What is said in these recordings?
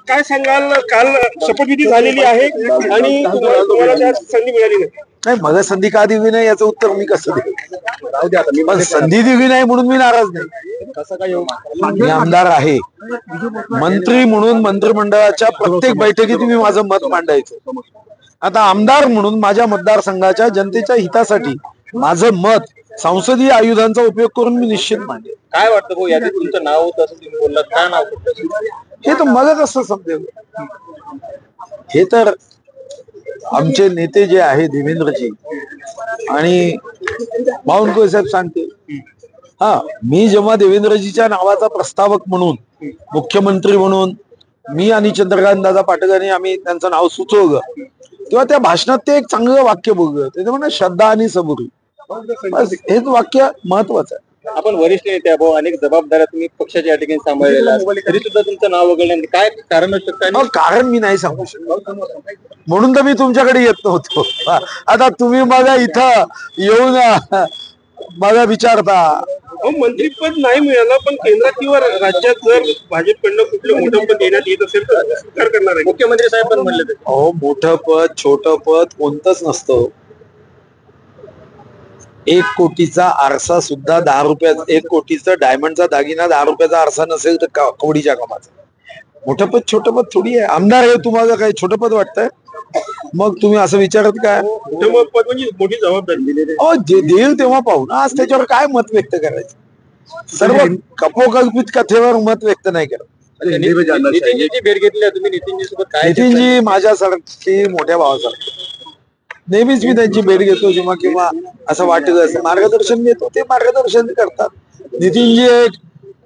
काय सांगाल, काल शपथविधी झालेली आहे आणि तुम्हाला त्या संधी मिळाली नाही. नाही, मला संधी का दिली नाही याचं उत्तर मी कसं देऊ? पण संधी दिली नाही म्हणून मी नाराज नाही. मी आमदार आहे, मंत्री म्हणून मंत्रिमंडळाच्या प्रत्येक बैठकीत मी माझं मत मांडायचं. आता आमदार म्हणून माझ्या मतदारसंघाच्या जनतेच्या हितासाठी माझं मत संसदीय आयुधांचा उपयोग करून मी निश्चित मांडेल. काय वाटतं भाऊ, यादी तुमचं नाव होतं असं तुम्ही बोललात, काय नाव होतं? हे तर मला कसं समजेल? हे तर आमचे नेते जे आहे देवेंद्रजी आणि बावनकुळे साहेब सांगते. हा, मी जेव्हा देवेंद्रजीच्या नावाचा प्रस्तावक म्हणून, मुख्यमंत्री म्हणून मी आणि चंद्रकांत दादा पाटलांनी आम्ही त्यांचं नाव सुचवलं, तेव्हा त्या भाषणात ते एक चांगलं वाक्य बघलं. ते म्हणा, श्रद्धा आणि सबुरी. बस हेच वाक्य महत्वाचं आहे. आपण वरिष्ठ नेते भाऊ, अनेक जबाबदाऱ्या तुम्ही पक्षाच्या या ठिकाणी सांभाळलेल्या, तरी सुद्धा तुमचं नाव वगळलं, काय कारण असू शकतं? कारण मी नाही सांगू शकत, म्हणून तर मी तुमच्याकडे येत नव्हतो. आता तुम्ही मला इथं येऊन मला विचारता. मंत्रीपद नाही मिळालं, पण केंद्रात किंवा राज्यात जर भाजपकडनं कुठलं मोठं पद देण्यात येत असेल तर स्वीकार करणार आहे. मुख्यमंत्री साहेब पण म्हणले अहो, मोठं पद छोटं पद कोणतंच नसतं. 1 कोटीचा आरसा सुद्धा 10 रुपयात, 1 कोटीचा डायमंडचा दागिना 10 रुपयाचा आरसा नसेल तर कवडीच्या कामाचा. मोठं पद छोटं पद थोडी आहे. आमदार आहे, तुम्हाला काही छोटं पद वाटतंय? मग तुम्ही असं विचारत काय? पद म्हणजे मोठी जबाबदारी दिलेली. देईल तेव्हा पाहू ना. आज त्याच्यावर काय मत व्यक्त करायचं? सर्व कपोकल्पित कथेवर मत व्यक्त नाही करत. नितीनजीची भेट घेतली तुम्ही, नितीनजी सोबत काय? नितीनजी माझ्यासारखी मोठ्या भावासारखी, नेहमीच मी त्यांची भेट घेतो. जेव्हा किंवा असं वाटत असं मार्गदर्शन घेतो, ते मार्गदर्शन करतात. नितीनजी एक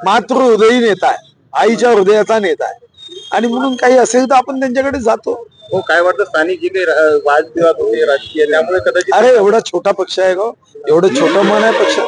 मातृ हृदयी नेता आहे, आईच्या हृदयाचा नेता आहे, आणि म्हणून काही असेल तर आपण त्यांच्याकडे जातो. हो, काय वाटतं, स्थानिक जे काही वादविवाद होते राजकीय, त्यामुळे कदाचित? अरे, एवढा छोटा पक्ष आहे का? एवढं छोटं मन आहे पक्ष?